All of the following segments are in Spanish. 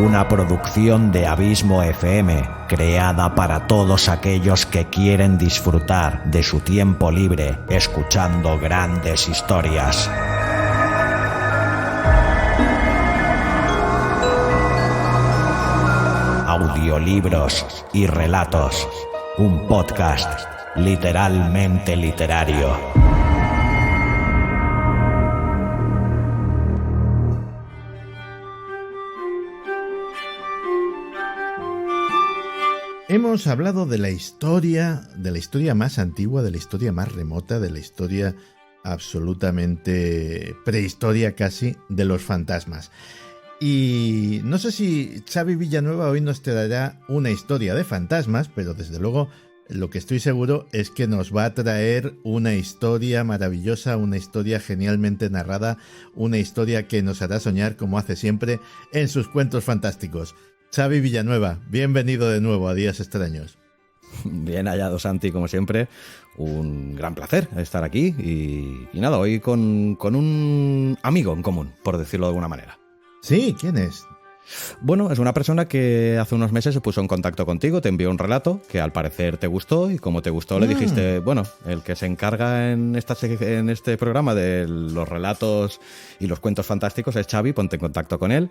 una producción de Abismo FM, creada para todos aquellos que quieren disfrutar de su tiempo libre escuchando grandes historias. Audiolibros y relatos, un podcast literalmente literario. Hemos hablado de la historia más antigua, de la historia más remota, de la historia absolutamente prehistoria casi, de los fantasmas. Y no sé si Xavi Villanueva hoy nos traerá una historia de fantasmas, pero desde luego lo que estoy seguro es que nos va a traer una historia maravillosa, una historia genialmente narrada, una historia que nos hará soñar como hace siempre en sus cuentos fantásticos. Xavi Villanueva, bienvenido de nuevo a Días Extraños. Bien hallado, Santi, como siempre. Un gran placer estar aquí y nada, hoy con un amigo en común, por decirlo de alguna manera. Sí, ¿quién es? Bueno, es una persona que hace unos meses se puso en contacto contigo, te envió un relato que al parecer te gustó y como te gustó le dijiste, bueno, el que se encarga en este programa de los relatos y los cuentos fantásticos es Xavi, ponte en contacto con él.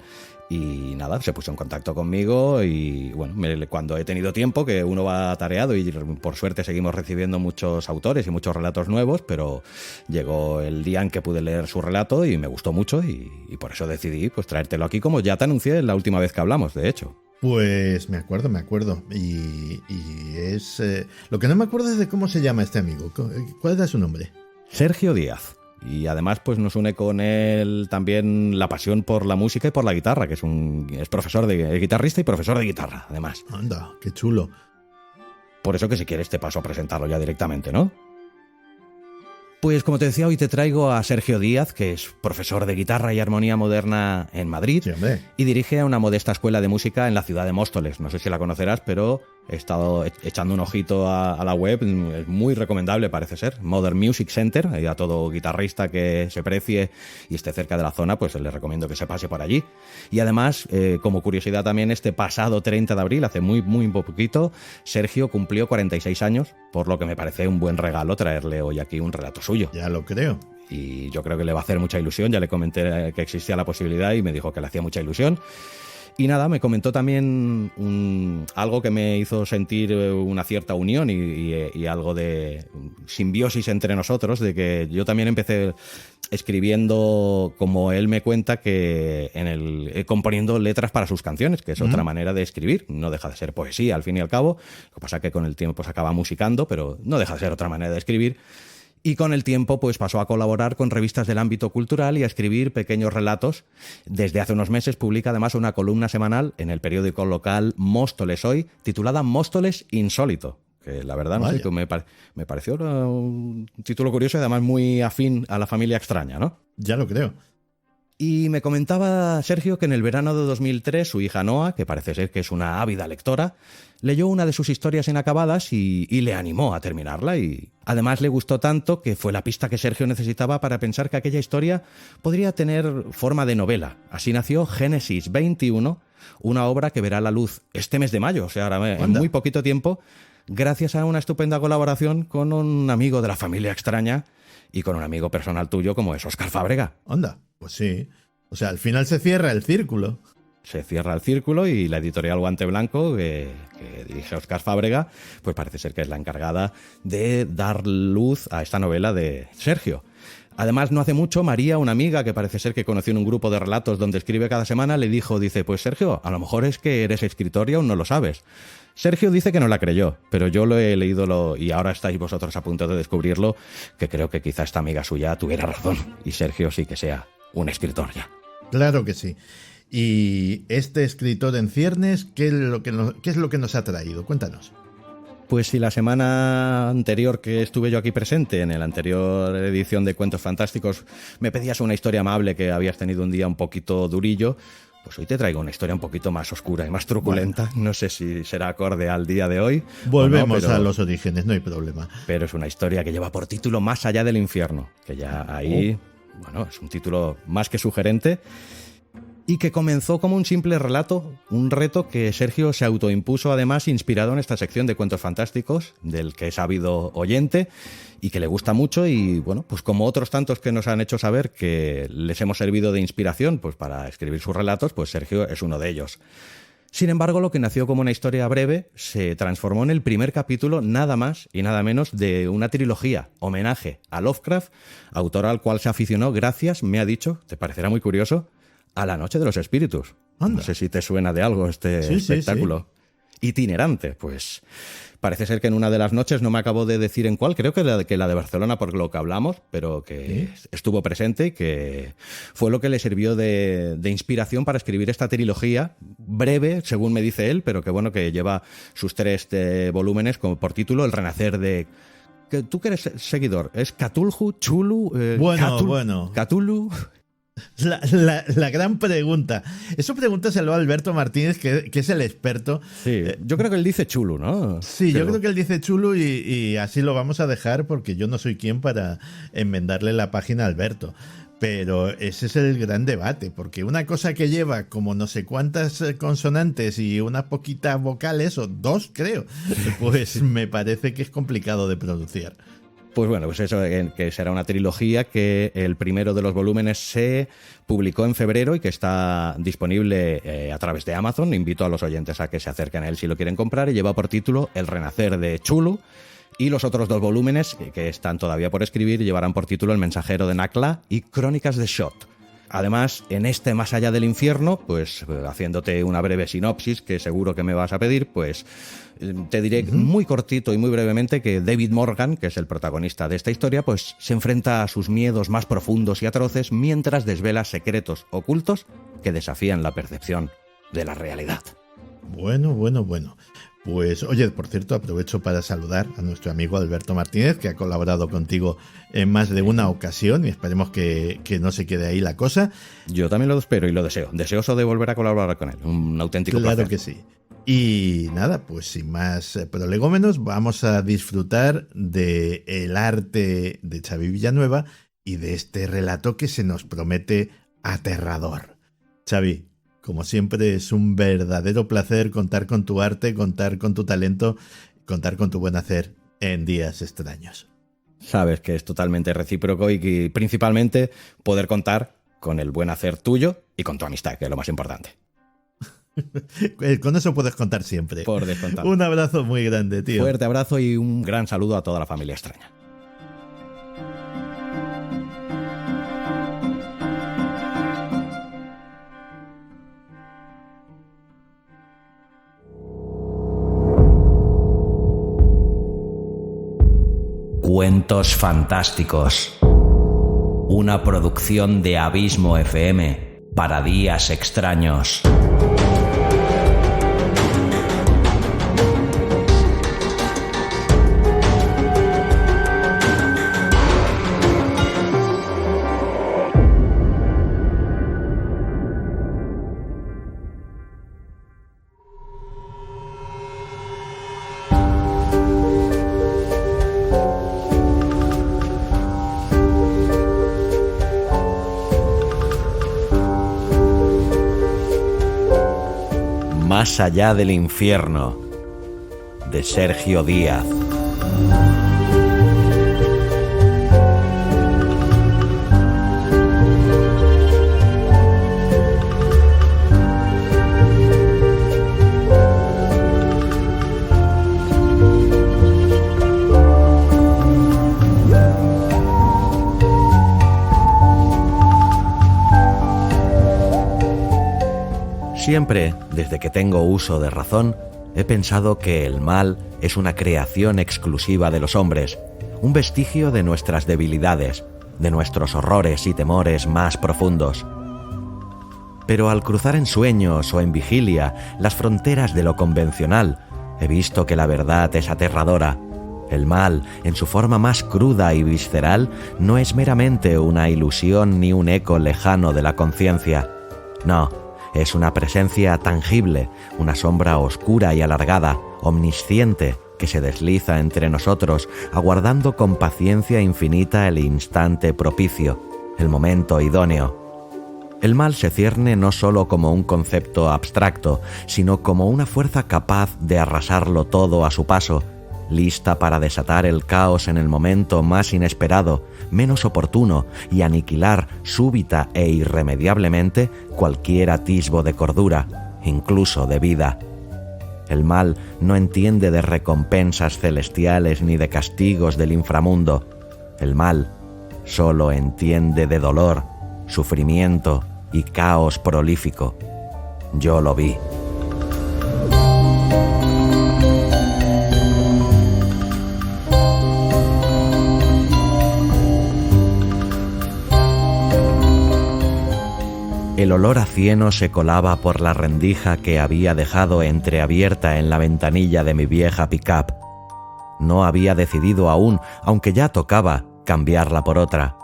Y nada, se puso en contacto conmigo y bueno, cuando he tenido tiempo, que uno va atareado y por suerte seguimos recibiendo muchos autores y muchos relatos nuevos, pero llegó el día en que pude leer su relato y me gustó mucho y por eso decidí pues traértelo aquí, como ya te anuncié la última vez que hablamos, de hecho. Pues me acuerdo. Y es... lo que no me acuerdo es de cómo se llama este amigo. ¿Cuál era su nombre? Sergio Díaz. Y además pues nos une con él también la pasión por la música y por la guitarra, que es profesor de guitarrista y profesor de guitarra, además. Anda, qué chulo. Por eso que si quieres te paso a presentarlo ya directamente, ¿no? Pues como te decía, hoy te traigo a Sergio Díaz, que es profesor de guitarra y armonía moderna en Madrid, sí, y dirige una modesta escuela de música en la ciudad de Móstoles. No sé si la conocerás, pero he estado echando un ojito a la web, es muy recomendable, parece ser. Modern Music Center, a todo guitarrista que se precie y esté cerca de la zona, pues les recomiendo que se pase por allí. Y además, como curiosidad también, este pasado 30 de abril, hace muy poquito, Sergio cumplió 46 años, por lo que me parece un buen regalo traerle hoy aquí un relato suyo. Ya lo creo. Y yo creo que le va a hacer mucha ilusión, ya le comenté que existía la posibilidad y me dijo que le hacía mucha ilusión. Y nada, me comentó también algo que me hizo sentir una cierta unión y algo de simbiosis entre nosotros, de que yo también empecé escribiendo, como él me cuenta, que componiendo letras para sus canciones, que es otra manera de escribir, no deja de ser poesía al fin y al cabo, lo que pasa es que con el tiempo se acaba musicando, pero no deja de ser otra manera de escribir. Y con el tiempo pues pasó a colaborar con revistas del ámbito cultural y a escribir pequeños relatos. Desde hace unos meses publica además una columna semanal en el periódico local Móstoles Hoy, titulada Móstoles Insólito. Que la verdad, no sé, que me pareció un título curioso y además muy afín a la familia extraña, ¿no? Ya lo creo. Y me comentaba Sergio que en el verano de 2003 su hija Noa, que parece ser que es una ávida lectora, leyó una de sus historias inacabadas y le animó a terminarla, y además le gustó tanto que fue la pista que Sergio necesitaba para pensar que aquella historia podría tener forma de novela. Así nació Génesis 21, una obra que verá la luz este mes de mayo, o sea, ahora en muy poquito tiempo, gracias a una estupenda colaboración con un amigo de la familia extraña y con un amigo personal tuyo como es Óscar Fábrega. Anda, pues sí. O sea, al final se cierra el círculo. Se cierra el círculo y la editorial Guante Blanco, que dirige Óscar Fábrega, pues parece ser que es la encargada de dar luz a esta novela de Sergio. Además, no hace mucho, María, una amiga que parece ser que conoció en un grupo de relatos donde escribe cada semana, le dice, pues Sergio, a lo mejor es que eres escritor y aún no lo sabes. Sergio dice que no la creyó, pero yo lo he leído y ahora estáis vosotros a punto de descubrirlo, que creo que quizá esta amiga suya tuviera razón y Sergio sí que sea un escritor ya. Claro que sí. Y este escritor en ciernes, ¿qué es lo que nos ha traído? Cuéntanos. Pues si la semana anterior que estuve yo aquí presente, en la anterior edición de Cuentos Fantásticos, me pedías una historia amable que habías tenido un día un poquito durillo, pues hoy te traigo una historia un poquito más oscura y más truculenta. Bueno. No sé si será acorde al día de hoy. Volvemos a los orígenes, no hay problema. Pero es una historia que lleva por título Más allá del infierno, que ya ahí, bueno, es un título más que sugerente. y que comenzó como un simple relato, un reto que Sergio se autoimpuso además inspirado en esta sección de cuentos fantásticos, del que es ávido oyente y que le gusta mucho, y bueno, pues como otros tantos que nos han hecho saber que les hemos servido de inspiración pues para escribir sus relatos, pues Sergio es uno de ellos. Sin embargo, lo que nació como una historia breve se transformó en el primer capítulo, nada más y nada menos, de una trilogía, homenaje a Lovecraft, autor al cual se aficionó gracias, me ha dicho, te parecerá muy curioso, a La Noche de los Espíritus. Anda. No sé si te suena de algo este espectáculo. Sí. Itinerante, pues parece ser que en una de las noches, no me acabo de decir en cuál, creo que la de Barcelona, por lo que hablamos, pero que estuvo presente y que fue lo que le sirvió de inspiración para escribir esta trilogía breve, según me dice él, pero que bueno, que lleva sus 3 volúmenes como por título El Renacer de... ¿Tú que eres seguidor? ¿Es Cthulhu? ¿Chulu? Bueno. ¿Cthulhu? La gran pregunta. Eso pregúntaselo a Alberto Martínez, que es el experto. Sí, yo creo que él dice Chulu, ¿no? Sí, yo creo que él dice Chulu y así lo vamos a dejar porque yo no soy quien para enmendarle la página a Alberto. Pero ese es el gran debate, porque una cosa que lleva como no sé cuántas consonantes y unas poquitas vocales, o 2 creo, pues me parece que es complicado de pronunciar. Pues bueno, pues eso, que será una trilogía que el primero de los volúmenes se publicó en febrero y que está disponible a través de Amazon. Invito a los oyentes a que se acerquen a él si lo quieren comprar, y lleva por título El Renacer de Chulu. Y los otros 2 volúmenes, que están todavía por escribir, llevarán por título El Mensajero de Nakla y Crónicas de Shot. Además, en este Más allá del infierno, pues haciéndote una breve sinopsis, que seguro que me vas a pedir, pues te diré muy cortito y muy brevemente que David Morgan, que es el protagonista de esta historia, pues se enfrenta a sus miedos más profundos y atroces mientras desvela secretos ocultos que desafían la percepción de la realidad. Bueno. Pues, oye, por cierto, aprovecho para saludar a nuestro amigo Alberto Martínez, que ha colaborado contigo en más de una ocasión, y esperemos que no se quede ahí la cosa. Yo también lo espero y lo deseo. Deseoso de volver a colaborar con él. Un auténtico placer. Claro que sí. Y nada, pues sin más prolegómenos, vamos a disfrutar del arte de Xavi Villanueva y de este relato que se nos promete aterrador. Xavi, como siempre, es un verdadero placer contar con tu arte, contar con tu talento, contar con tu buen hacer en días extraños. Sabes que es totalmente recíproco y que principalmente poder contar con el buen hacer tuyo y con tu amistad, que es lo más importante. Con eso puedes contar siempre. Por descontar. Un abrazo muy grande, tío. Fuerte abrazo y un gran saludo a toda la familia extraña. Cuentos fantásticos. Una producción de Abismo FM para días extraños. Más allá del infierno, de Sergio Díaz. Siempre, desde que tengo uso de razón, he pensado que el mal es una creación exclusiva de los hombres, un vestigio de nuestras debilidades, de nuestros horrores y temores más profundos. Pero al cruzar en sueños o en vigilia las fronteras de lo convencional, he visto que la verdad es aterradora. El mal, en su forma más cruda y visceral, no es meramente una ilusión ni un eco lejano de la conciencia. No. Es una presencia tangible, una sombra oscura y alargada, omnisciente, que se desliza entre nosotros, aguardando con paciencia infinita el instante propicio, el momento idóneo. El mal se cierne no solo como un concepto abstracto, sino como una fuerza capaz de arrasarlo todo a su paso, lista para desatar el caos en el momento más inesperado, menos oportuno, y aniquilar súbita e irremediablemente cualquier atisbo de cordura, incluso de vida. El mal no entiende de recompensas celestiales ni de castigos del inframundo. El mal solo entiende de dolor, sufrimiento y caos prolífico. Yo lo vi. El olor a cieno se colaba por la rendija que había dejado entreabierta en la ventanilla de mi vieja pick-up. No había decidido aún, aunque ya tocaba, cambiarla por otra.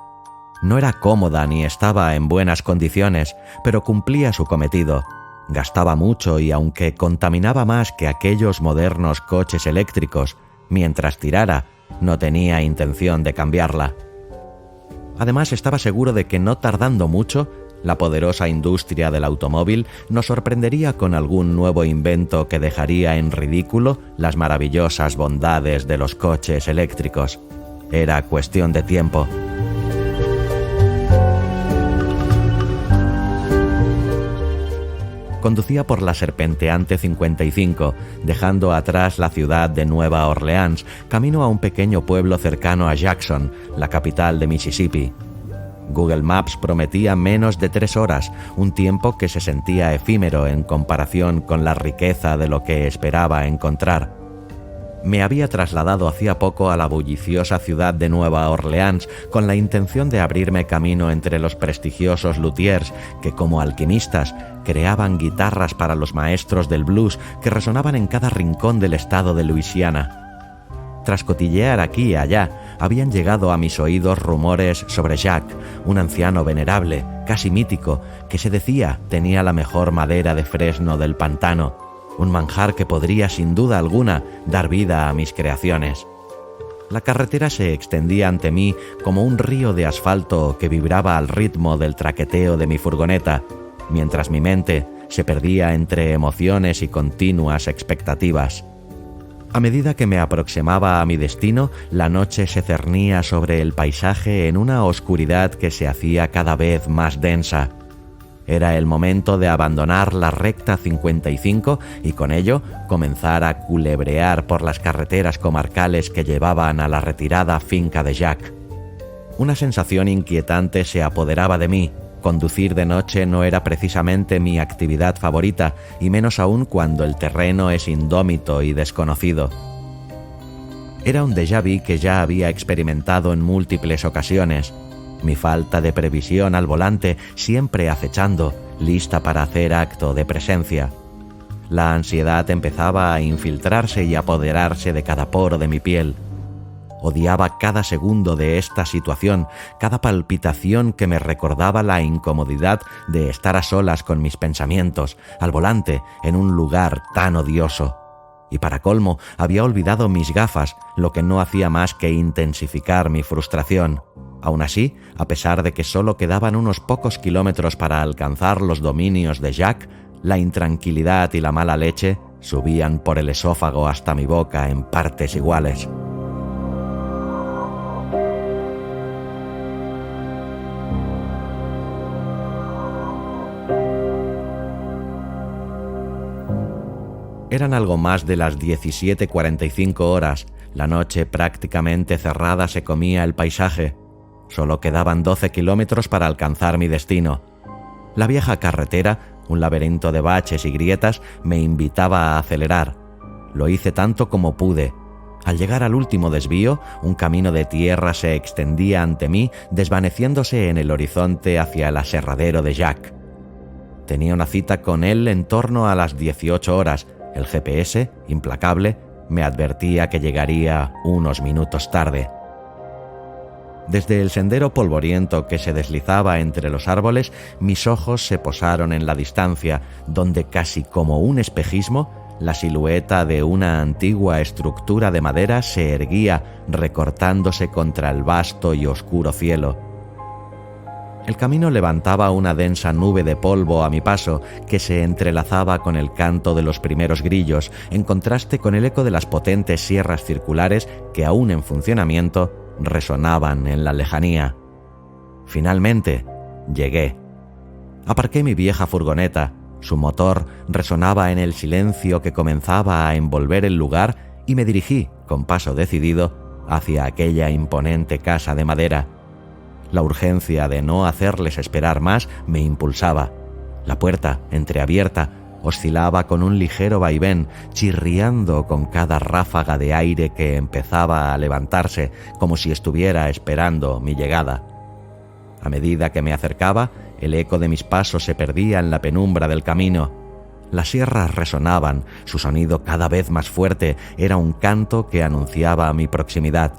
No era cómoda ni estaba en buenas condiciones, pero cumplía su cometido. Gastaba mucho y aunque contaminaba más que aquellos modernos coches eléctricos, mientras tirara, no tenía intención de cambiarla. Además, estaba seguro de que no tardando mucho, la poderosa industria del automóvil nos sorprendería con algún nuevo invento que dejaría en ridículo las maravillosas bondades de los coches eléctricos. Era cuestión de tiempo. Conducía por la serpenteante 55, dejando atrás la ciudad de Nueva Orleans, camino a un pequeño pueblo cercano a Jackson, la capital de Mississippi. Google Maps prometía menos de 3 horas, un tiempo que se sentía efímero en comparación con la riqueza de lo que esperaba encontrar. Me había trasladado hacía poco a la bulliciosa ciudad de Nueva Orleans con la intención de abrirme camino entre los prestigiosos luthiers que, como alquimistas, creaban guitarras para los maestros del blues que resonaban en cada rincón del estado de Luisiana. Tras cotillear aquí y allá, habían llegado a mis oídos rumores sobre Jack, un anciano venerable, casi mítico, que se decía tenía la mejor madera de fresno del pantano, un manjar que podría sin duda alguna dar vida a mis creaciones. La carretera se extendía ante mí como un río de asfalto que vibraba al ritmo del traqueteo de mi furgoneta, mientras mi mente se perdía entre emociones y continuas expectativas. A medida que me aproximaba a mi destino, la noche se cernía sobre el paisaje en una oscuridad que se hacía cada vez más densa. Era el momento de abandonar la recta 55 y con ello comenzar a culebrear por las carreteras comarcales que llevaban a la retirada finca de Jack. Una sensación inquietante se apoderaba de mí. Conducir de noche no era precisamente mi actividad favorita, y menos aún cuando el terreno es indómito y desconocido. Era un déjà vu que ya había experimentado en múltiples ocasiones. Mi falta de previsión al volante, siempre acechando, lista para hacer acto de presencia. La ansiedad empezaba a infiltrarse y apoderarse de cada poro de mi piel. Odiaba cada segundo de esta situación, cada palpitación que me recordaba la incomodidad de estar a solas con mis pensamientos, al volante, en un lugar tan odioso. Y para colmo, había olvidado mis gafas, lo que no hacía más que intensificar mi frustración. Aún así, a pesar de que solo quedaban unos pocos kilómetros para alcanzar los dominios de Jack, la intranquilidad y la mala leche subían por el esófago hasta mi boca en partes iguales. Eran algo más de las 17:45 horas. La noche prácticamente cerrada se comía el paisaje. Solo quedaban 12 kilómetros para alcanzar mi destino. La vieja carretera, un laberinto de baches y grietas, me invitaba a acelerar. Lo hice tanto como pude. Al llegar al último desvío, un camino de tierra se extendía ante mí, desvaneciéndose en el horizonte hacia el aserradero de Jack. Tenía una cita con él en torno a las 18 horas. El GPS, implacable, me advertía que llegaría unos minutos tarde. Desde el sendero polvoriento que se deslizaba entre los árboles, mis ojos se posaron en la distancia, donde casi como un espejismo, la silueta de una antigua estructura de madera se erguía, recortándose contra el vasto y oscuro cielo. El camino levantaba una densa nube de polvo a mi paso que se entrelazaba con el canto de los primeros grillos, en contraste con el eco de las potentes sierras circulares que, aún en funcionamiento, resonaban en la lejanía. Finalmente, llegué. Aparqué mi vieja furgoneta. Su motor resonaba en el silencio que comenzaba a envolver el lugar y me dirigí, con paso decidido, hacia aquella imponente casa de madera. La urgencia de no hacerles esperar más me impulsaba. La puerta, entreabierta, oscilaba con un ligero vaivén, chirriando con cada ráfaga de aire que empezaba a levantarse, como si estuviera esperando mi llegada. A medida que me acercaba, el eco de mis pasos se perdía en la penumbra del camino. Las sierras resonaban, su sonido cada vez más fuerte era un canto que anunciaba mi proximidad.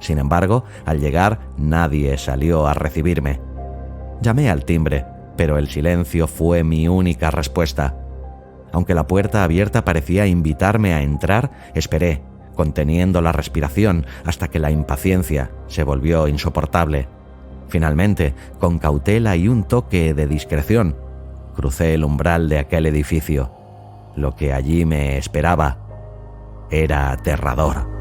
Sin embargo, al llegar, nadie salió a recibirme. Llamé al timbre, pero el silencio fue mi única respuesta. Aunque la puerta abierta parecía invitarme a entrar, esperé, conteniendo la respiración, hasta que la impaciencia se volvió insoportable. Finalmente, con cautela y un toque de discreción, crucé el umbral de aquel edificio. Lo que allí me esperaba era aterrador.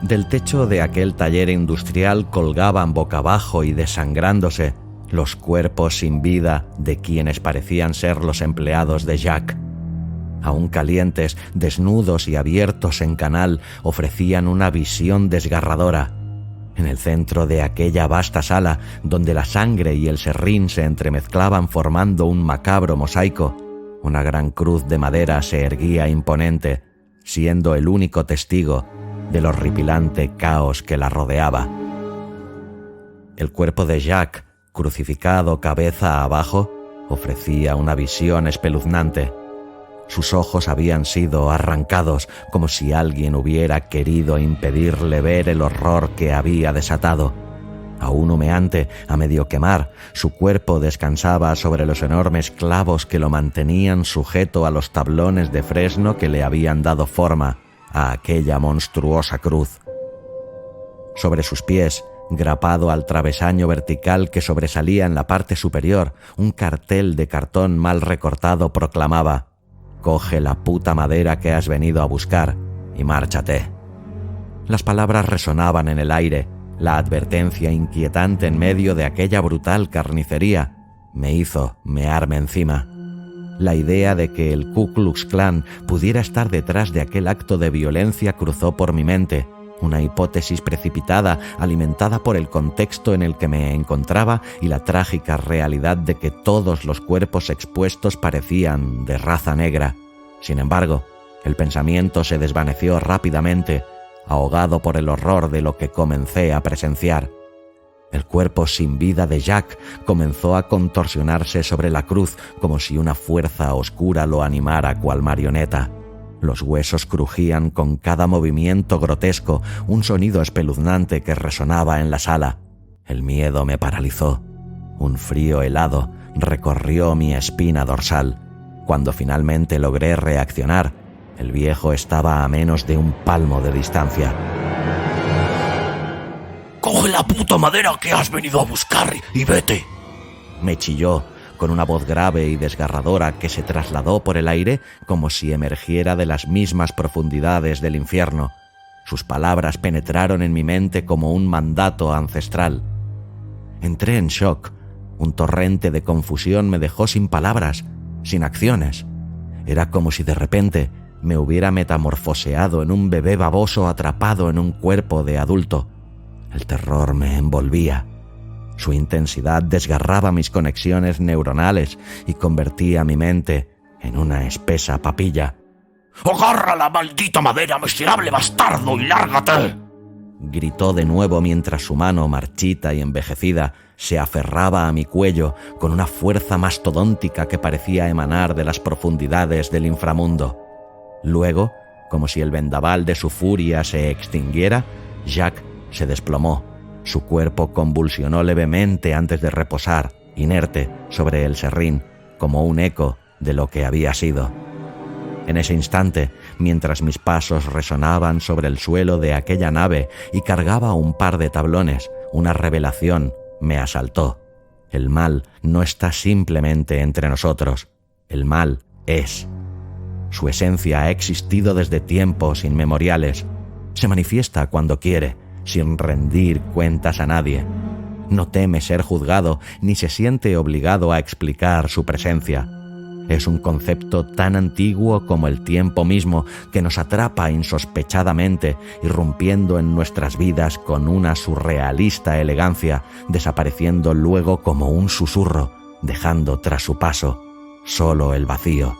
Del techo de aquel taller industrial colgaban boca abajo y desangrándose los cuerpos sin vida de quienes parecían ser los empleados de Jack. Aún calientes, desnudos y abiertos en canal, ofrecían una visión desgarradora. En el centro de aquella vasta sala, donde la sangre y el serrín se entremezclaban formando un macabro mosaico, una gran cruz de madera se erguía imponente, siendo el único testigo del horripilante caos que la rodeaba. El cuerpo de Jack, crucificado cabeza abajo, ofrecía una visión espeluznante. Sus ojos habían sido arrancados, como si alguien hubiera querido impedirle ver el horror que había desatado. Aún humeante, a medio quemar, su cuerpo descansaba sobre los enormes clavos que lo mantenían sujeto a los tablones de fresno que le habían dado forma a aquella monstruosa cruz. Sobre sus pies, grapado al travesaño vertical que sobresalía en la parte superior, un cartel de cartón mal recortado proclamaba: «Coge la puta madera que has venido a buscar y márchate». Las palabras resonaban en el aire. La advertencia inquietante en medio de aquella brutal carnicería me hizo mearme encima. La idea de que el Ku Klux Klan pudiera estar detrás de aquel acto de violencia cruzó por mi mente, una hipótesis precipitada alimentada por el contexto en el que me encontraba y la trágica realidad de que todos los cuerpos expuestos parecían de raza negra. Sin embargo, el pensamiento se desvaneció rápidamente, ahogado por el horror de lo que comencé a presenciar. El cuerpo sin vida de Jack comenzó a contorsionarse sobre la cruz como si una fuerza oscura lo animara cual marioneta. Los huesos crujían con cada movimiento grotesco, un sonido espeluznante que resonaba en la sala. El miedo me paralizó. Un frío helado recorrió mi espina dorsal. Cuando finalmente logré reaccionar, el viejo estaba a menos de un palmo de distancia. «¡Coge la puta madera que has venido a buscar y vete!», me chilló con una voz grave y desgarradora que se trasladó por el aire como si emergiera de las mismas profundidades del infierno. Sus palabras penetraron en mi mente como un mandato ancestral. Entré en shock. Un torrente de confusión me dejó sin palabras, sin acciones. Era como si de repente me hubiera metamorfoseado en un bebé baboso atrapado en un cuerpo de adulto. El terror me envolvía. Su intensidad desgarraba mis conexiones neuronales y convertía mi mente en una espesa papilla. «¡Agarra la maldita madera, miserable bastardo, y lárgate!», gritó de nuevo mientras su mano marchita y envejecida se aferraba a mi cuello con una fuerza mastodóntica que parecía emanar de las profundidades del inframundo. Luego, como si el vendaval de su furia se extinguiera, Jack se desplomó. Su cuerpo convulsionó levemente antes de reposar inerte sobre el serrín, como un eco de lo que había sido. En ese instante, mientras mis pasos resonaban sobre el suelo de aquella nave y cargaba un par de tablones, una revelación me asaltó. El mal no está simplemente entre nosotros. El mal es. Su esencia ha existido desde tiempos inmemoriales. Se manifiesta cuando quiere, sin rendir cuentas a nadie. No teme ser juzgado ni se siente obligado a explicar su presencia. Es un concepto tan antiguo como el tiempo mismo que nos atrapa insospechadamente, irrumpiendo en nuestras vidas con una surrealista elegancia, desapareciendo luego como un susurro, dejando tras su paso solo el vacío.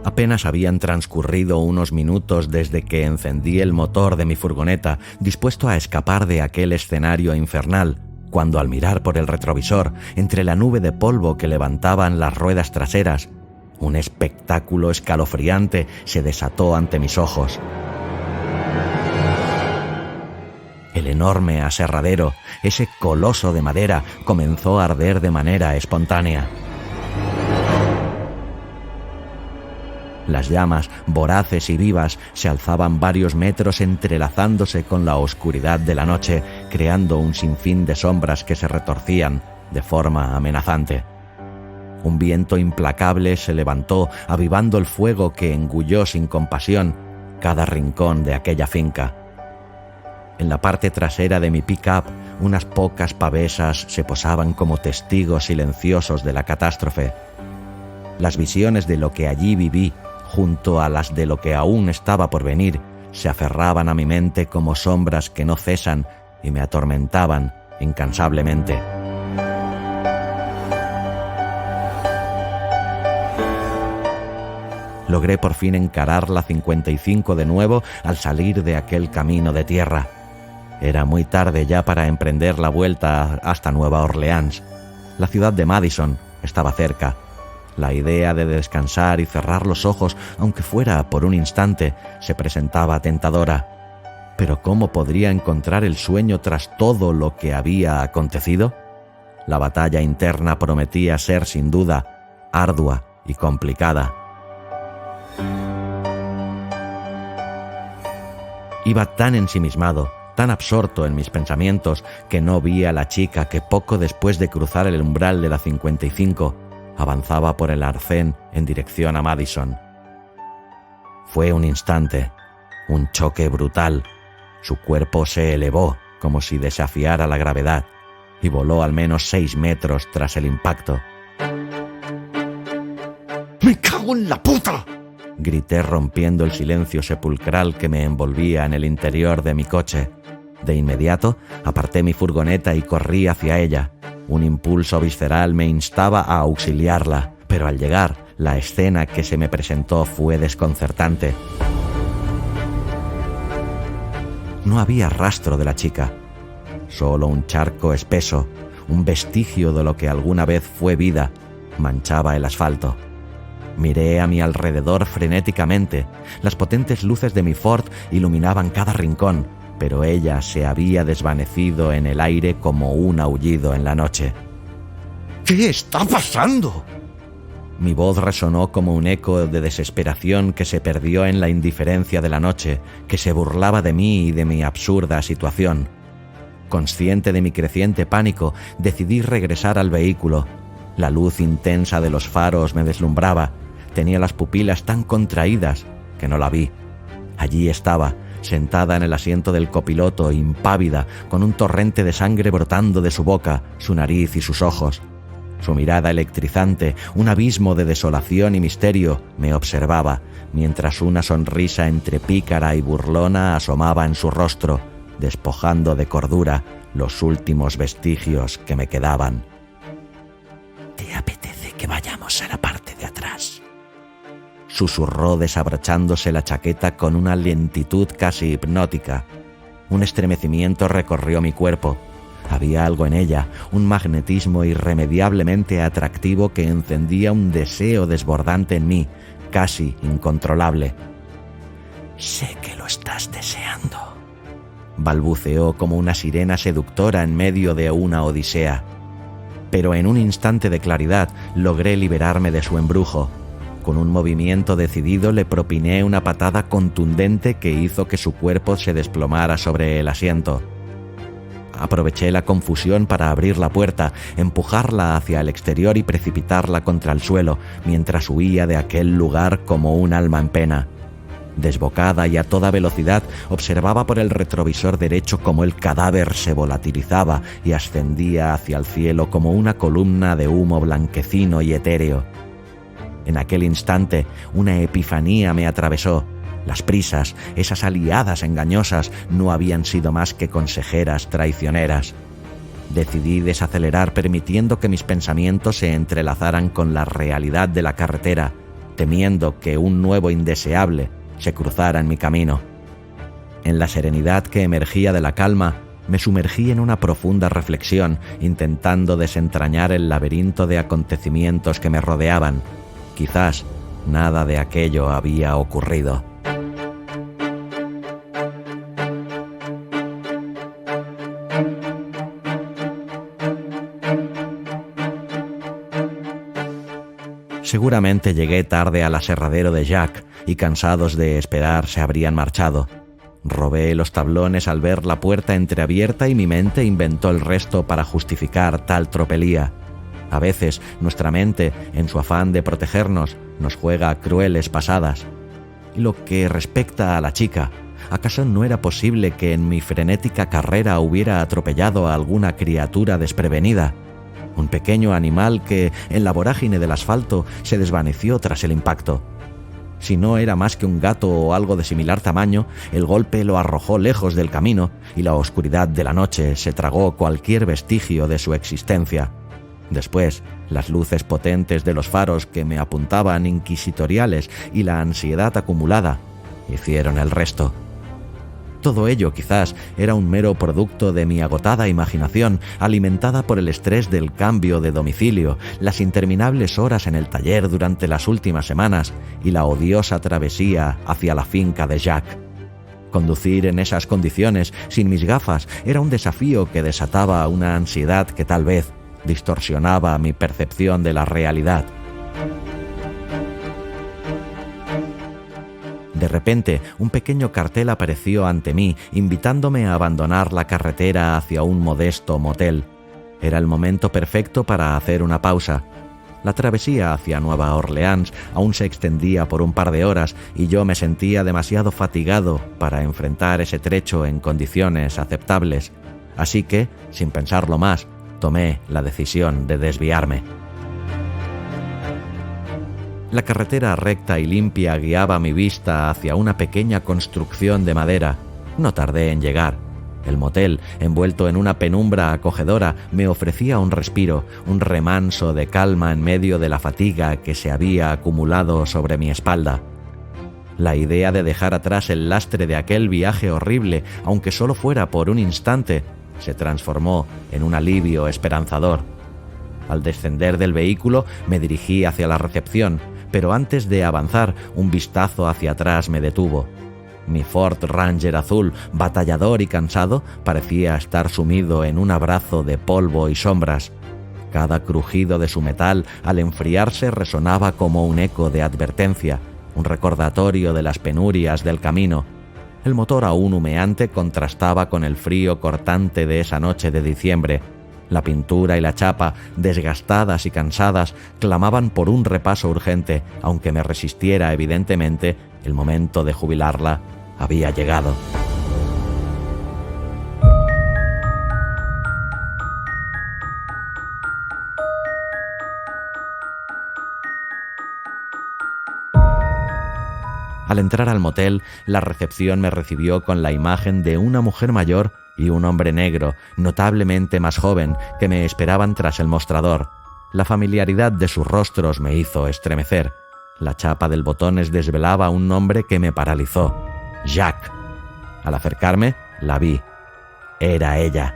Apenas habían transcurrido unos minutos desde que encendí el motor de mi furgoneta, dispuesto a escapar de aquel escenario infernal, cuando al mirar por el retrovisor, entre la nube de polvo que levantaban las ruedas traseras, un espectáculo escalofriante se desató ante mis ojos. El enorme aserradero, ese coloso de madera, comenzó a arder de manera espontánea. Las llamas, voraces y vivas, se alzaban varios metros entrelazándose con la oscuridad de la noche, creando un sinfín de sombras que se retorcían de forma amenazante. Un viento implacable se levantó, avivando el fuego que engulló sin compasión cada rincón de aquella finca. En la parte trasera de mi pick-up, unas pocas pavesas se posaban como testigos silenciosos de la catástrofe. Las visiones de lo que allí viví, junto a las de lo que aún estaba por venir, se aferraban a mi mente como sombras que no cesan y me atormentaban incansablemente. Logré por fin encarar la 55 de nuevo al salir de aquel camino de tierra. Era muy tarde ya para emprender la vuelta hasta Nueva Orleans. La ciudad de Madison estaba cerca. La idea de descansar y cerrar los ojos, aunque fuera por un instante, se presentaba tentadora. Pero ¿cómo podría encontrar el sueño tras todo lo que había acontecido? La batalla interna prometía ser, sin duda, ardua y complicada. Iba tan ensimismado, tan absorto en mis pensamientos, que no vi a la chica que poco después de cruzar el umbral de la 55 avanzaba por el arcén en dirección a Madison. Fue un instante, un choque brutal. Su cuerpo se elevó como si desafiara la gravedad y voló al menos 6 metros tras el impacto. ¡Me cago en la puta!, grité rompiendo el silencio sepulcral que me envolvía en el interior de mi coche. De inmediato aparté mi furgoneta y corrí hacia ella. Un impulso visceral me instaba a auxiliarla, pero al llegar, la escena que se me presentó fue desconcertante. No había rastro de la chica, solo un charco espeso, un vestigio de lo que alguna vez fue vida, manchaba el asfalto. Miré a mi alrededor frenéticamente. Las potentes luces de mi Ford iluminaban cada rincón, pero ella se había desvanecido en el aire como un aullido en la noche. ¿Qué está pasando? Mi voz resonó como un eco de desesperación que se perdió en la indiferencia de la noche, que se burlaba de mí y de mi absurda situación. Consciente de mi creciente pánico, decidí regresar al vehículo. La luz intensa de los faros me deslumbraba. Tenía las pupilas tan contraídas que no la vi. Allí estaba, sentada en el asiento del copiloto, impávida, con un torrente de sangre brotando de su boca, su nariz y sus ojos. Su mirada electrizante, un abismo de desolación y misterio, me observaba, mientras una sonrisa entre pícara y burlona asomaba en su rostro, despojando de cordura los últimos vestigios que me quedaban. ¿Te apetece que vayamos a la parte de atrás?, susurró desabrochándose la chaqueta con una lentitud casi hipnótica. Un estremecimiento recorrió mi cuerpo. Había algo en ella, un magnetismo irremediablemente atractivo que encendía un deseo desbordante en mí, casi incontrolable. «Sé que lo estás deseando», balbuceó como una sirena seductora en medio de una odisea. Pero en un instante de claridad logré liberarme de su embrujo. Con un movimiento decidido le propiné una patada contundente que hizo que su cuerpo se desplomara sobre el asiento. Aproveché la confusión para abrir la puerta, empujarla hacia el exterior y precipitarla contra el suelo, mientras huía de aquel lugar como un alma en pena. Desbocada y a toda velocidad, observaba por el retrovisor derecho cómo el cadáver se volatilizaba y ascendía hacia el cielo como una columna de humo blanquecino y etéreo. En aquel instante, una epifanía me atravesó. Las prisas, esas aliadas engañosas, no habían sido más que consejeras traicioneras. Decidí desacelerar permitiendo que mis pensamientos se entrelazaran con la realidad de la carretera, temiendo que un nuevo indeseable se cruzara en mi camino. En la serenidad que emergía de la calma, me sumergí en una profunda reflexión, intentando desentrañar el laberinto de acontecimientos que me rodeaban. Quizás nada de aquello había ocurrido. Seguramente llegué tarde al aserradero de Jack y cansados de esperar se habrían marchado. Robé los tablones al ver la puerta entreabierta y mi mente inventó el resto para justificar tal tropelía. A veces nuestra mente, en su afán de protegernos, nos juega crueles pasadas. Y lo que respecta a la chica, ¿acaso no era posible que en mi frenética carrera hubiera atropellado a alguna criatura desprevenida? Un pequeño animal que, en la vorágine del asfalto, se desvaneció tras el impacto. Si no era más que un gato o algo de similar tamaño, el golpe lo arrojó lejos del camino y la oscuridad de la noche se tragó cualquier vestigio de su existencia. Después, las luces potentes de los faros que me apuntaban inquisitoriales y la ansiedad acumulada hicieron el resto. Todo ello quizás era un mero producto de mi agotada imaginación, alimentada por el estrés del cambio de domicilio, las interminables horas en el taller durante las últimas semanas y la odiosa travesía hacia la finca de Jack. Conducir en esas condiciones, sin mis gafas, era un desafío que desataba una ansiedad que tal vez distorsionaba mi percepción de la realidad. De repente, un pequeño cartel apareció ante mí, invitándome a abandonar la carretera hacia un modesto motel. Era el momento perfecto para hacer una pausa. La travesía hacia Nueva Orleans aún se extendía por un par de horas y yo me sentía demasiado fatigado para enfrentar ese trecho en condiciones aceptables. Así que, sin pensarlo más, tomé la decisión de desviarme. La carretera recta y limpia guiaba mi vista hacia una pequeña construcción de madera. No tardé en llegar. El motel, envuelto en una penumbra acogedora, me ofrecía un respiro, un remanso de calma en medio de la fatiga que se había acumulado sobre mi espalda. La idea de dejar atrás el lastre de aquel viaje horrible, aunque solo fuera por un instante, se transformó en un alivio esperanzador. Al descender del vehículo me dirigí hacia la recepción, pero antes de avanzar, un vistazo hacia atrás me detuvo. Mi Ford Ranger azul, batallador y cansado, parecía estar sumido en un abrazo de polvo y sombras. Cada crujido de su metal, al enfriarse, resonaba como un eco de advertencia, un recordatorio de las penurias del camino. El motor aún humeante contrastaba con el frío cortante de esa noche de diciembre. La pintura y la chapa, desgastadas y cansadas, clamaban por un repaso urgente, aunque me resistiera evidentemente, el momento de jubilarla había llegado. Al entrar al motel, la recepción me recibió con la imagen de una mujer mayor y un hombre negro, notablemente más joven, que me esperaban tras el mostrador. La familiaridad de sus rostros me hizo estremecer. La chapa del botones desvelaba un nombre que me paralizó. Jack. Al acercarme, la vi. Era ella.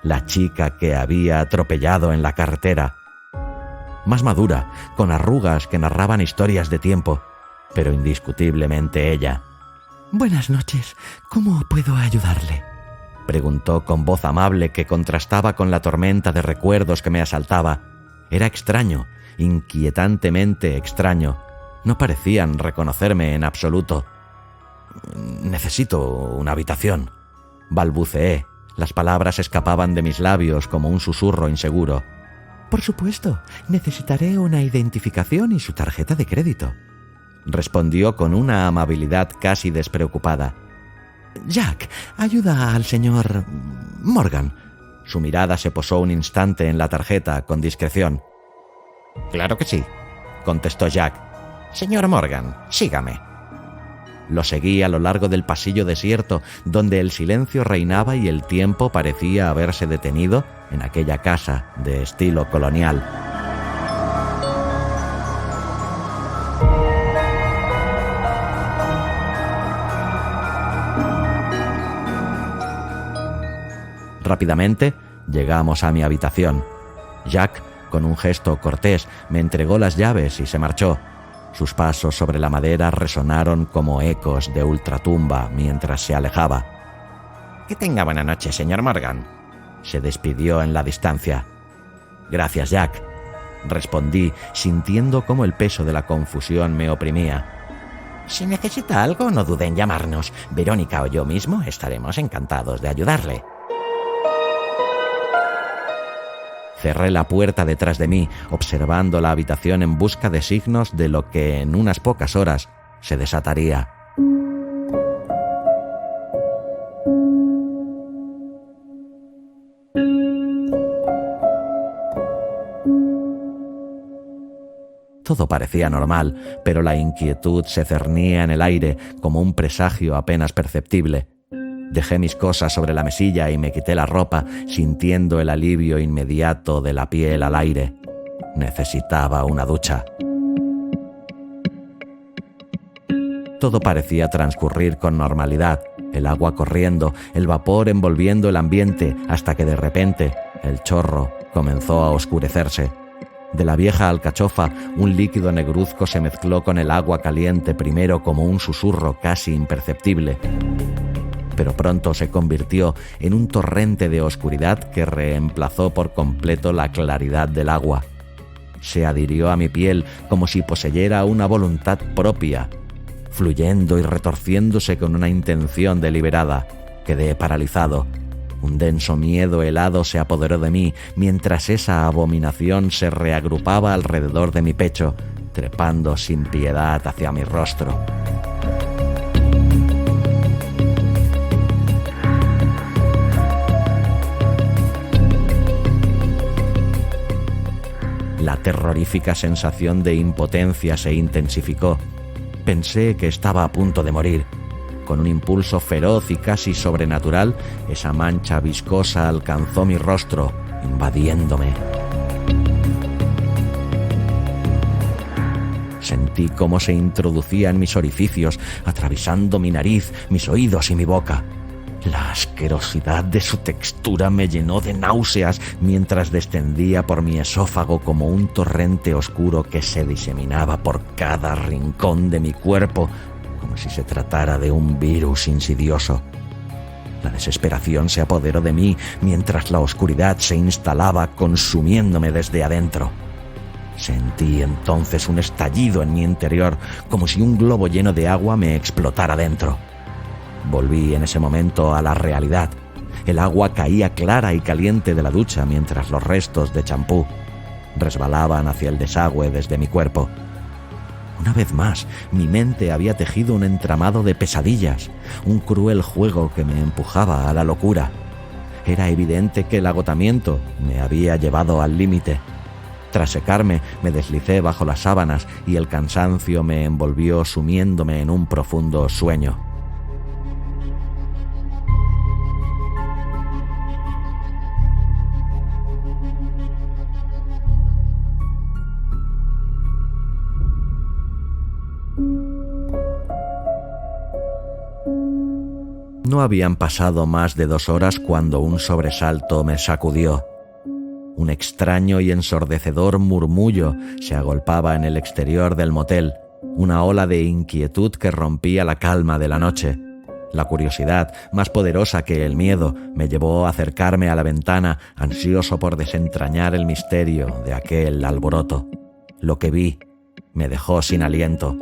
la chica que había atropellado en la carretera. Más madura, con arrugas que narraban historias de tiempo, pero indiscutiblemente ella. «Buenas noches, ¿cómo puedo ayudarle?», preguntó con voz amable que contrastaba con la tormenta de recuerdos que me asaltaba. Era extraño, inquietantemente extraño. No parecían reconocerme en absoluto. «Necesito una habitación», balbuceé. Las palabras escapaban de mis labios como un susurro inseguro. «Por supuesto, necesitaré una identificación y su tarjeta de crédito», respondió con una amabilidad casi despreocupada. «Jack, ayuda al señor Morgan». Su mirada se posó un instante en la tarjeta con discreción. «Claro que sí», contestó Jack. «Señor Morgan, sígame». Lo seguí a lo largo del pasillo desierto, donde el silencio reinaba y el tiempo parecía haberse detenido en aquella casa de estilo colonial. Rápidamente llegamos a mi habitación. Jack, con un gesto cortés, me entregó las llaves y se marchó. Sus pasos sobre la madera resonaron como ecos de ultratumba mientras se alejaba. «Que tenga buena noche, señor Morgan», se despidió en la distancia. «Gracias, Jack», respondí, sintiendo cómo el peso de la confusión me oprimía. «Si necesita algo, no dude en llamarnos. Verónica o yo mismo estaremos encantados de ayudarle». Cerré la puerta detrás de mí, observando la habitación en busca de signos de lo que en unas pocas horas se desataría. Todo parecía normal, pero la inquietud se cernía en el aire como un presagio apenas perceptible. Dejé mis cosas sobre la mesilla y me quité la ropa, sintiendo el alivio inmediato de la piel al aire. Necesitaba una ducha. Todo parecía transcurrir con normalidad, el agua corriendo, el vapor envolviendo el ambiente, hasta que de repente el chorro comenzó a oscurecerse. De la vieja alcachofa, un líquido negruzco se mezcló con el agua caliente, primero como un susurro casi imperceptible, pero pronto se convirtió en un torrente de oscuridad que reemplazó por completo la claridad del agua. Se adhirió a mi piel como si poseyera una voluntad propia, fluyendo y retorciéndose con una intención deliberada. Quedé paralizado. Un denso miedo helado se apoderó de mí mientras esa abominación se reagrupaba alrededor de mi pecho, trepando sin piedad hacia mi rostro. La terrorífica sensación de impotencia se intensificó. Pensé que estaba a punto de morir. Con un impulso feroz y casi sobrenatural, esa mancha viscosa alcanzó mi rostro, invadiéndome. Sentí cómo se introducía en mis orificios, atravesando mi nariz, mis oídos y mi boca. La asquerosidad de su textura me llenó de náuseas mientras descendía por mi esófago como un torrente oscuro que se diseminaba por cada rincón de mi cuerpo, como si se tratara de un virus insidioso. La desesperación se apoderó de mí mientras la oscuridad se instalaba, consumiéndome desde adentro. Sentí entonces un estallido en mi interior, como si un globo lleno de agua me explotara dentro. Volví en ese momento a la realidad. El agua caía clara y caliente de la ducha mientras los restos de champú resbalaban hacia el desagüe desde mi cuerpo. Una vez más, mi mente había tejido un entramado de pesadillas, un cruel juego que me empujaba a la locura. Era evidente que el agotamiento me había llevado al límite. Tras secarme, me deslicé bajo las sábanas y el cansancio me envolvió sumiéndome en un profundo sueño. No No habían pasado más de 2 horas cuando un sobresalto me sacudió. Un extraño y ensordecedor murmullo se agolpaba en el exterior del motel, una ola de inquietud que rompía la calma de la noche. La curiosidad, más poderosa que el miedo, me llevó a acercarme a la ventana, ansioso por desentrañar el misterio de aquel alboroto. Lo que vi me dejó sin aliento.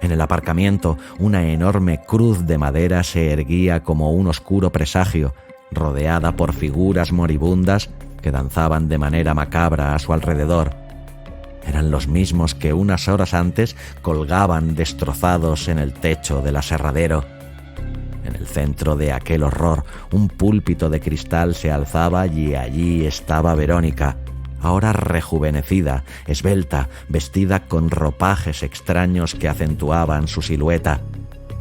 En el aparcamiento, una enorme cruz de madera se erguía como un oscuro presagio, rodeada por figuras moribundas que danzaban de manera macabra a su alrededor. Eran los mismos que unas horas antes colgaban destrozados en el techo del aserradero. En el centro de aquel horror, un púlpito de cristal se alzaba y allí estaba Verónica, ahora rejuvenecida, esbelta, vestida con ropajes extraños que acentuaban su silueta.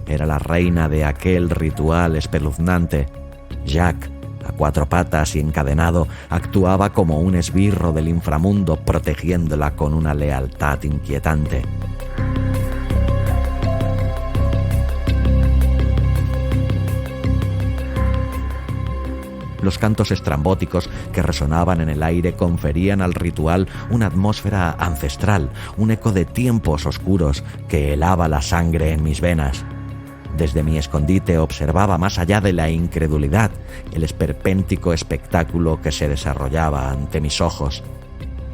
Era la reina de aquel ritual espeluznante. Jack, a 4 patas y encadenado, actuaba como un esbirro del inframundo, protegiéndola con una lealtad inquietante. Los cantos estrambóticos que resonaban en el aire conferían al ritual una atmósfera ancestral, un eco de tiempos oscuros que helaba la sangre en mis venas. Desde mi escondite observaba, más allá de la incredulidad, el esperpéntico espectáculo que se desarrollaba ante mis ojos.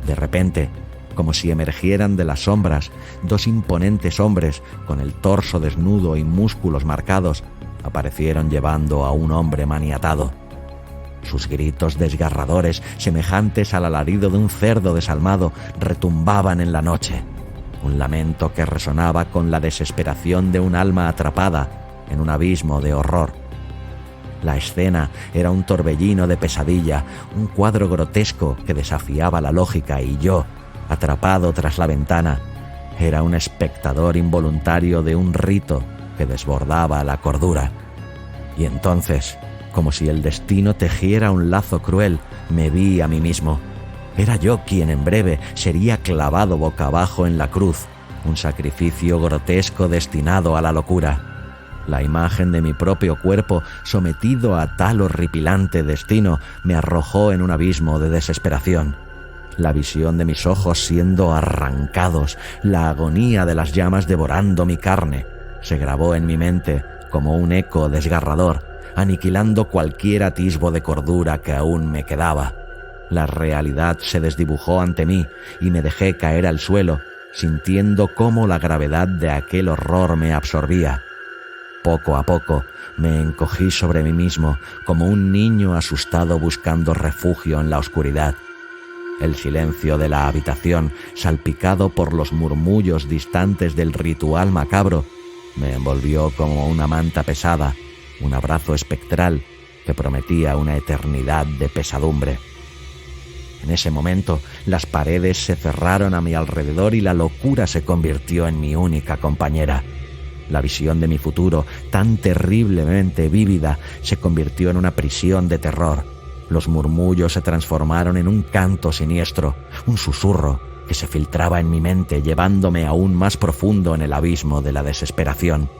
De repente, como si emergieran de las sombras, 2 imponentes hombres, con el torso desnudo y músculos marcados, aparecieron llevando a un hombre maniatado. Sus gritos desgarradores, semejantes al alarido de un cerdo desalmado, retumbaban en la noche. Un lamento que resonaba con la desesperación de un alma atrapada en un abismo de horror. La escena era un torbellino de pesadilla, un cuadro grotesco que desafiaba la lógica, y yo, atrapado tras la ventana, era un espectador involuntario de un rito que desbordaba la cordura. Y entonces, como si el destino tejiera un lazo cruel, me vi a mí mismo. Era yo quien en breve sería clavado boca abajo en la cruz, un sacrificio grotesco destinado a la locura. La imagen de mi propio cuerpo, sometido a tal horripilante destino, me arrojó en un abismo de desesperación. La visión de mis ojos siendo arrancados, la agonía de las llamas devorando mi carne, se grabó en mi mente como un eco desgarrador, aniquilando cualquier atisbo de cordura que aún me quedaba. La realidad se desdibujó ante mí y me dejé caer al suelo, sintiendo cómo la gravedad de aquel horror me absorbía. Poco a poco me encogí sobre mí mismo, como un niño asustado buscando refugio en la oscuridad. El silencio de la habitación, salpicado por los murmullos distantes del ritual macabro, me envolvió como una manta pesada, un abrazo espectral que prometía una eternidad de pesadumbre. En ese momento, las paredes se cerraron a mi alrededor y la locura se convirtió en mi única compañera. La visión de mi futuro, tan terriblemente vívida, se convirtió en una prisión de terror. Los murmullos se transformaron en un canto siniestro, un susurro que se filtraba en mi mente, llevándome aún más profundo en el abismo de la desesperación.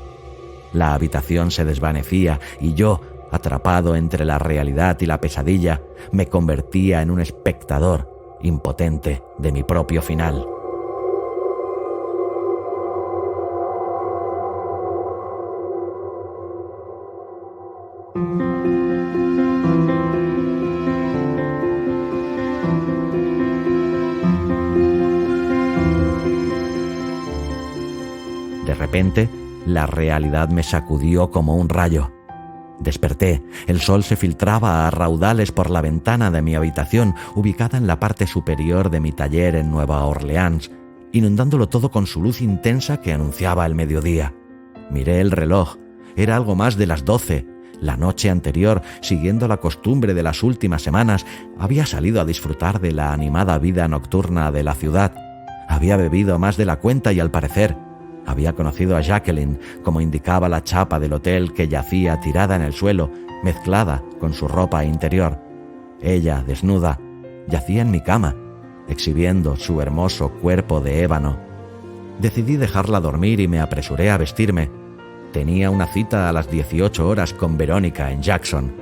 La habitación se desvanecía y yo, atrapado entre la realidad y la pesadilla, me convertía en un espectador impotente de mi propio final. De repente, la realidad me sacudió como un rayo. Desperté. El sol se filtraba a raudales por la ventana de mi habitación, ubicada en la parte superior de mi taller en Nueva Orleans, inundándolo todo con su luz intensa que anunciaba el mediodía. Miré el reloj. Era algo más de las 12. La noche anterior, siguiendo la costumbre de las últimas semanas, había salido a disfrutar de la animada vida nocturna de la ciudad. Había bebido más de la cuenta y, al parecer, había conocido a Jacqueline, como indicaba la chapa del hotel que yacía tirada en el suelo, mezclada con su ropa interior. Ella, desnuda, yacía en mi cama, exhibiendo su hermoso cuerpo de ébano. Decidí dejarla dormir y me apresuré a vestirme. Tenía una cita a las 18 horas con Verónica en Jackson.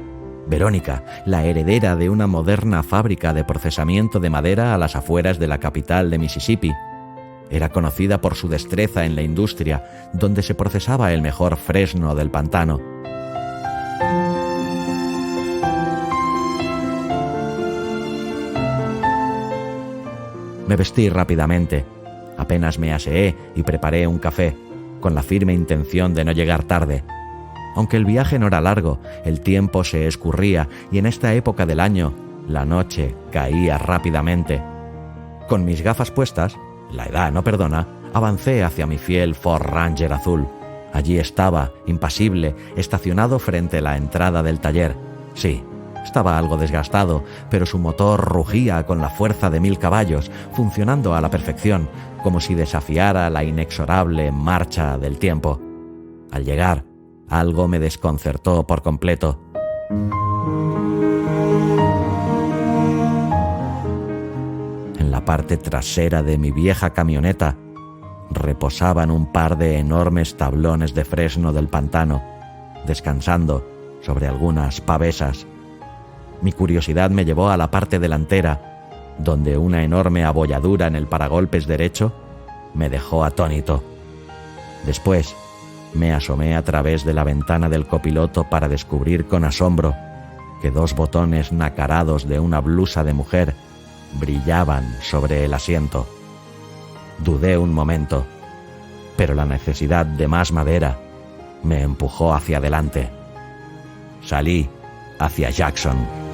Verónica, la heredera de una moderna fábrica de procesamiento de madera a las afueras de la capital de Mississippi. Era conocida por su destreza en la industria, donde se procesaba el mejor fresno del pantano. Me vestí rápidamente. Apenas me aseé y preparé un café, con la firme intención de no llegar tarde. Aunque el viaje no era largo, el tiempo se escurría y en esta época del año, la noche caía rápidamente. Con mis gafas puestas, la edad no perdona, avancé hacia mi fiel Ford Ranger azul. Allí estaba, impasible, estacionado frente a la entrada del taller. Sí, estaba algo desgastado, pero su motor rugía con la fuerza de 1000 caballos, funcionando a la perfección, como si desafiara la inexorable marcha del tiempo. Al llegar, algo me desconcertó por completo. En la parte trasera de mi vieja camioneta reposaban un par de enormes tablones de fresno del pantano, descansando sobre algunas pavesas. Mi curiosidad me llevó a la parte delantera, donde una enorme abolladura en el paragolpes derecho me dejó atónito. Después, me asomé a través de la ventana del copiloto para descubrir con asombro que 2 botones nacarados de una blusa de mujer brillaban sobre el asiento. Dudé un momento, pero la necesidad de más madera me empujó hacia adelante. Salí hacia Jackson.